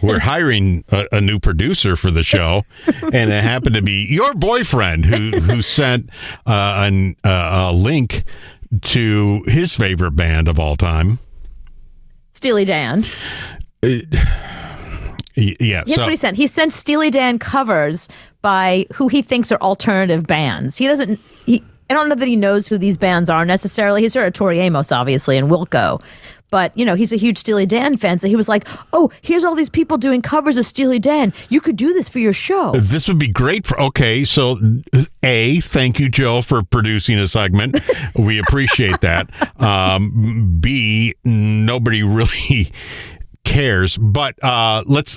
we're hiring a new producer for the show, and it happened to be your boyfriend who sent a link to his favorite band of all time, Steely Dan. Yeah. Here's what he sent. He sent Steely Dan covers by who he thinks are alternative bands. I don't know that he knows who these bands are necessarily. He's heard of Tori Amos, obviously, and Wilco. But, he's a huge Steely Dan fan, so he was like, oh, here's all these people doing covers of Steely Dan. You could do this for your show. This would be great so A, thank you, Joe, for producing a segment. We appreciate that. B, nobody really cares, but let's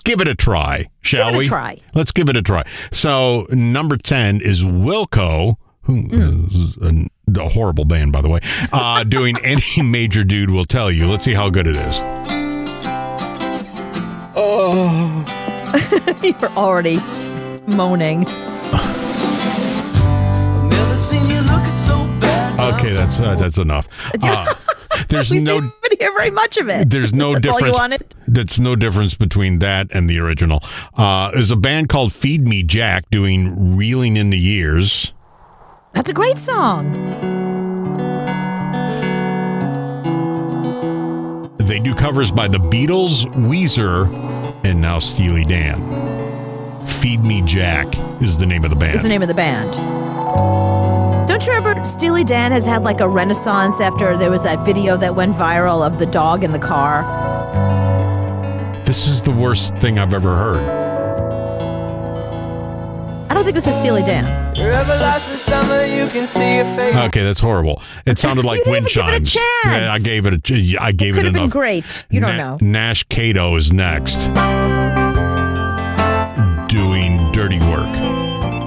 give it a try, shall we? Let's give it a try. So number 10 is Wilco, who is a horrible band, by the way, doing Any Major Dude Will Tell You. Let's see how good it is. Oh, you're already moaning. I've never seen you looking so bad. Okay, that's enough. There's we didn't hear very much of it. There's no That's difference. All you wanted? That's no difference between that and the original. There's a band called Feed Me Jack doing Reeling in the Years. That's a great song. They do covers by the Beatles, Weezer, and now Steely Dan. Feed Me Jack is the name of the band. Is the name of the band. Don't you remember Steely Dan has had like a renaissance after there was that video that went viral of the dog in the car? This is the worst thing I've ever heard. I don't think this is Steely Dan. Everlasting summer, you can see your face. Okay, that's horrible. It sounded like wind chimes. Give it a chance. Yeah, I gave it Could have enough. been great. You don't know. Nash Cato is next, doing Dirty Work.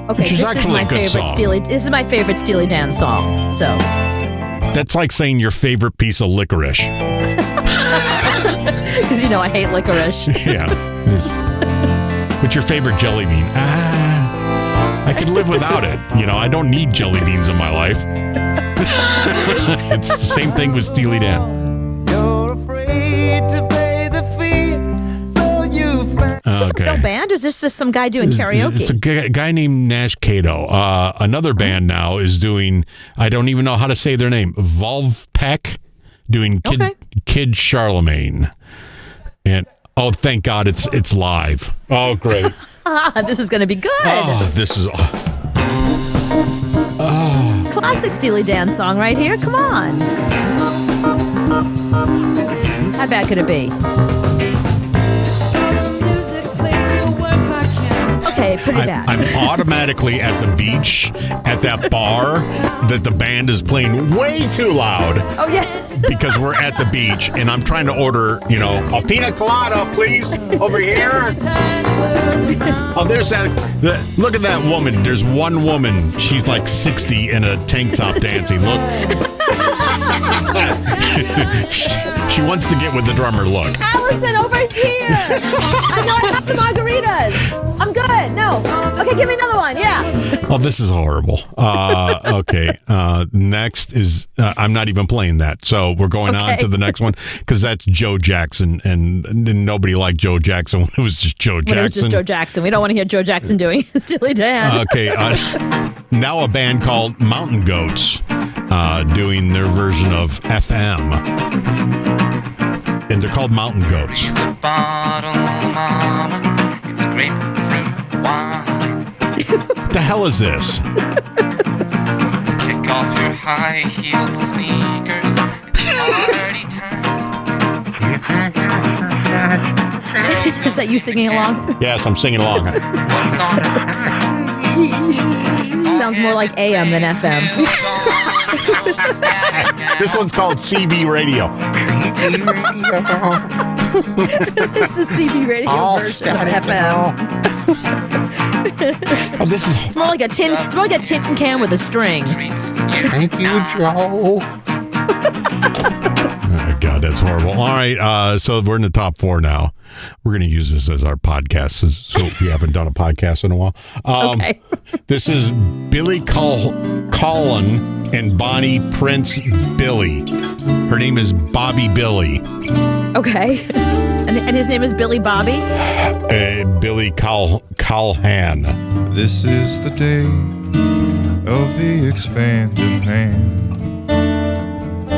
Okay, Which is this is actually my a good favorite song. This is my favorite Steely Dan song. So That's like saying your favorite piece of licorice. because I hate licorice. Yeah. What's your favorite jelly bean? I could live without it. I don't need jelly beans in my life. It's the same thing with Steely Dan. You're afraid to pay the fee, so you find. Is this a real band, or is this just some guy doing karaoke? It's a guy named Nash Cato. Another band now is doing, I don't even know how to say their name, Volvpec, doing Kid Charlemagne. And oh, thank God it's live. Oh, great. This is going to be good. Oh, this is... Classic Steely Dan song right here. Come on. How bad could it be? Okay, pretty bad. I'm automatically at the beach at that bar that the band is playing way too loud. Oh, yeah. Because we're at the beach and I'm trying to order, a pina colada, please, over here. Oh, there's that. Look at that woman. There's one woman. She's like 60 in a tank top dancing. Look. She wants to get with the drummer. Look. Allison, over here. I know I have the margaritas. I'm good. No. Okay, give me another one. Yeah. Oh, this is horrible. Okay. Next is, I'm not even playing that. So we're going on to the next one because that's Joe Jackson. And nobody liked Joe Jackson when it was just Joe Jackson. When it was just Joe Jackson. We don't want to hear Joe Jackson doing Steely Dan. Okay. Now a band called Mountain Goats doing their version of FM. And they're called Mountain Goats. What the hell is this? Kick off your high-heeled sneakers. Party time. Is that you singing along? Yes, I'm singing along. What's on Sounds more like AM than FM. This one's called CB Radio. It's the CB radio version of FM. Oh, this is... It's more like a tin can with a string. Thank you, Joe. Oh, God, that's horrible. All right, so we're in the top 4 now. We're going to use this as our podcast, so we haven't done a podcast in a while. Okay. This is Billy Collin and Bonnie Prince Billy. Her name is Bobby Billy. Okay. And his name is Billy Bobby? Billy Callahan. This is the day of the expanded hand.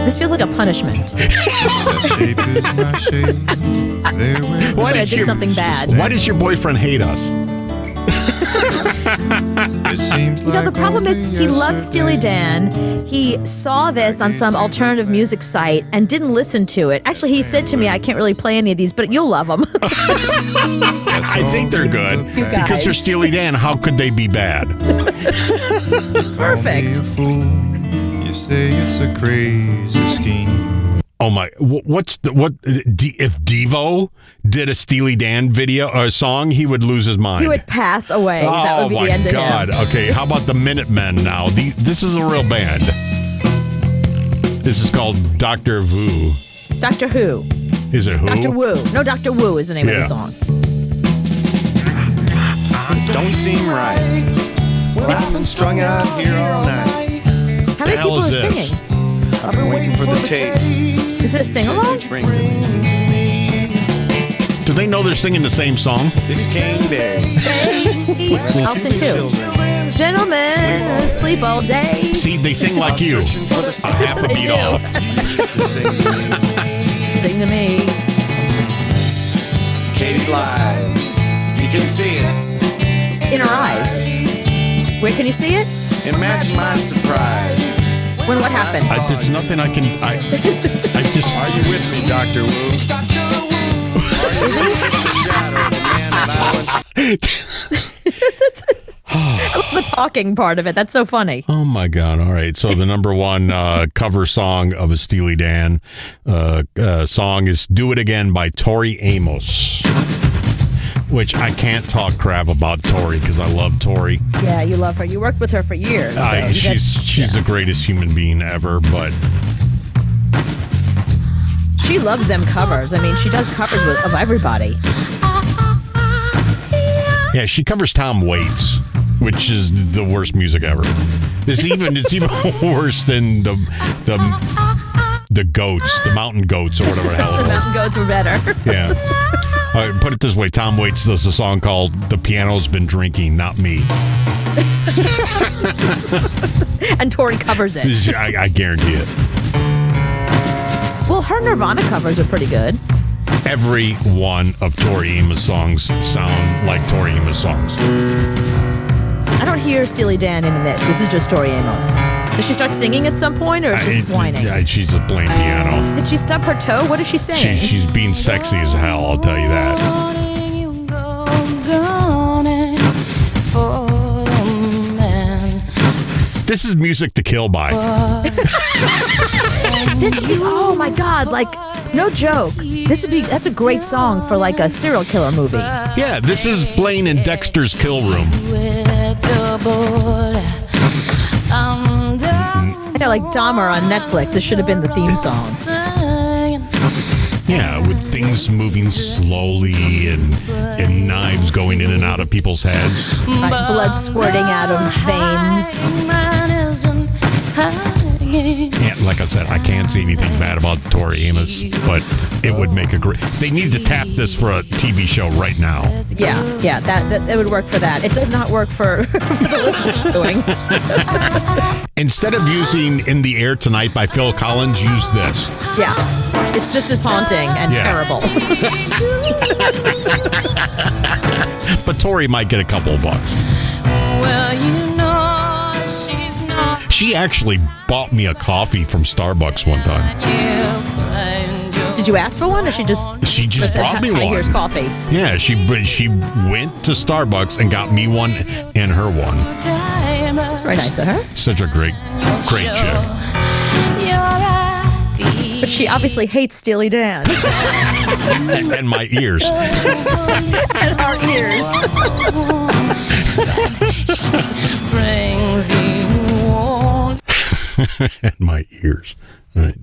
This feels like a punishment. That shape is my shape. There where Why I does did your- something bad. Why does your boyfriend hate us? it seems You know, the like problem is only he loves Steely yesterday. Dan. He saw this on some alternative music site and didn't listen to it. Actually, he said to me, I can't really play any of these, but you'll love them. I think they're good because guys. they're Steely Dan. How could they be bad? Call me Perfect. a fool. You say it's a crazy scheme. Oh my! If Devo did a Steely Dan video or song, he would lose his mind. He would pass away. Oh That would be my the end God! of him. Okay, how about the Minutemen now? This is a real band. This is called Doctor Wu. Doctor Who. Is it who? Doctor Wu. No, Doctor Wu is the name of Yeah. the song. Don't seem right. Well, I've been strung out here all night. How many hell people is are this? singing? I've been waiting for the taste. Is it a sing-along? Bring to me Do they know they're singing the same song? this cane day. I'll sing too. Gentlemen, sleep all day. See, they sing like you, Searching for the a half a They beat do. off. used to sing to me. Sing to me. Katie lies. You can see it. In her eyes. Where can you see it? Imagine my surprise. When what happened? There's nothing I can. I just. Are you with me, Dr. Wu? Are you just a shadow of the man that I was? The talking part of it. That's so funny. Oh my God! All right, so the number one cover song of a Steely Dan song is "Do It Again" by Tori Amos, which I can't talk crap about Tori because I love Tori. Yeah, you love her. You worked with her for years. So you She's the greatest human being ever, but she loves them covers. I mean, she does covers of everybody. yeah, she covers Tom Waits, which is the worst music ever. It's even worse than the goats, the mountain goats, or whatever the hell it The was. Mountain Goats were better. Yeah. All right, put it this way: Tom Waits does a song called "The Piano's Been Drinking, Not Me." And Tori covers it. I guarantee it. Well, her Nirvana covers are pretty good. Every one of Tori Amos' songs sound like Tori Amos songs. I don't hear Steely Dan in this. This is just Tori Amos. Does she start singing at some point or just whining? Yeah, she's a playing piano. Did she stub her toe? What is she saying? She's being sexy as hell, I'll tell you that. This is music to kill by. This would be, oh my God, like, no joke. That's a great song for like a serial killer movie. Yeah, this is playing in Dexter's Kill Room. I know, like Dahmer on Netflix. This should have been the theme song. Yeah, with things moving slowly and knives going in and out of people's heads. Right, blood squirting out of veins. And like I said, I can't say anything bad about Tori Amos, but it would make a great. They need to tap this for a TV show right now. Yeah, that would work for that. It does not work for the list we're doing. Instead of using "In the Air Tonight" by Phil Collins, use this. Yeah, it's just as haunting and Yeah. terrible. But Tori might get a couple of bucks. She actually bought me a coffee from Starbucks one time. Did you ask for one, or she just said, brought me "Hi, one. here's coffee"? Yeah, she went to Starbucks and got me one and her one. Very nice of her. Such a great chick. But she obviously hates Steely Dan. And my ears. And our ears. And my ears. All right.